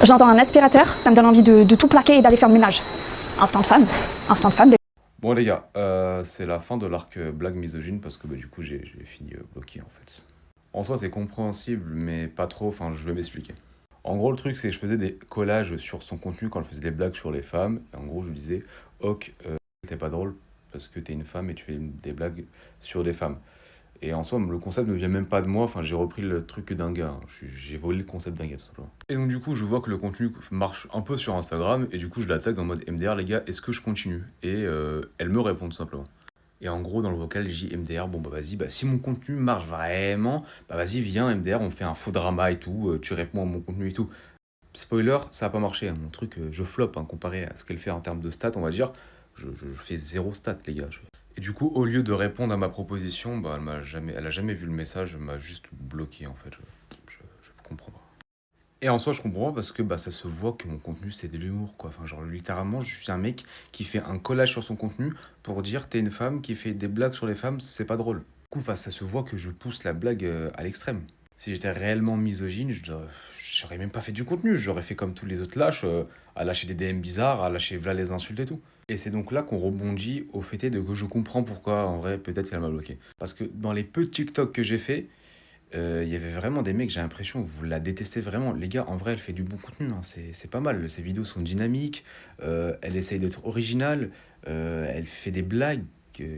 J'entends un aspirateur, ça me donne envie de tout plaquer et d'aller faire le ménage. Instant de femme. Instant de femme. Bon les gars, c'est la fin de l'arc blague misogyne parce que du coup j'ai fini bloqué en fait. En soi c'est compréhensible mais pas trop, enfin je vais m'expliquer. En gros le truc c'est que je faisais des collages sur son contenu quand elle faisait des blagues sur les femmes. Et en gros je lui disais, ok, t'es pas drôle parce que t'es une femme et tu fais des blagues sur des femmes. Et en soi, le concept ne vient même pas de moi, enfin j'ai repris le truc d'un gars, hein. J'ai volé le concept d'un gars tout simplement. Et donc du coup, je vois que le contenu marche un peu sur Instagram, et du coup je la tag en mode MDR les gars, est-ce que je continue? Et elle me répond tout simplement. Et en gros, dans le vocal, j'ai MDR, bon bah vas-y, bah si mon contenu marche vraiment, bah vas-y, viens MDR, on fait un faux drama et tout, tu réponds à mon contenu et tout. Spoiler, ça a pas marché, hein. Mon truc, je flop, hein, comparé à ce qu'elle fait en termes de stats, on va dire. Je fais zéro stats, les gars. Et du coup, au lieu de répondre à ma proposition, bah, elle a jamais vu le message, elle m'a juste bloqué, en fait. Je comprends pas. Et en soi, je comprends pas parce que bah, ça se voit que mon contenu, c'est de l'humour, quoi. Enfin, genre, littéralement, je suis un mec qui fait un collage sur son contenu pour dire, t'es une femme qui fait des blagues sur les femmes, c'est pas drôle. Du coup, enfin, ça se voit que je pousse la blague à l'extrême. Si j'étais réellement misogyne, j'aurais même pas fait du contenu. J'aurais fait comme tous les autres lâches, à lâcher des DM bizarres, à lâcher voilà les insultes et tout. Et c'est donc là qu'on rebondit au fait de que je comprends pourquoi, en vrai, peut-être qu'elle m'a bloqué. Parce que dans les peu de TikTok que j'ai fait, il y avait vraiment des mecs, j'ai l'impression, vous la détestez vraiment. Les gars, en vrai, elle fait du bon contenu, hein, c'est pas mal. Ses vidéos sont dynamiques, elle essaye d'être originale, elle fait des blagues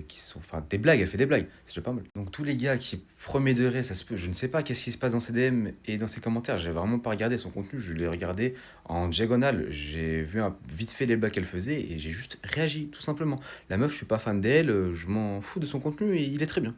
qui sont... Enfin, des blagues, elle fait des blagues, c'est déjà pas mal. Donc tous les gars qui, premier degré, ça se peut, je ne sais pas qu'est-ce qui se passe dans ses DM et dans ses commentaires, j'ai vraiment pas regardé son contenu, je l'ai regardé en diagonale, j'ai vu vite fait les blagues qu'elle faisait et j'ai juste réagi, tout simplement. La meuf, je suis pas fan d'elle, je m'en fous de son contenu et il est très bien.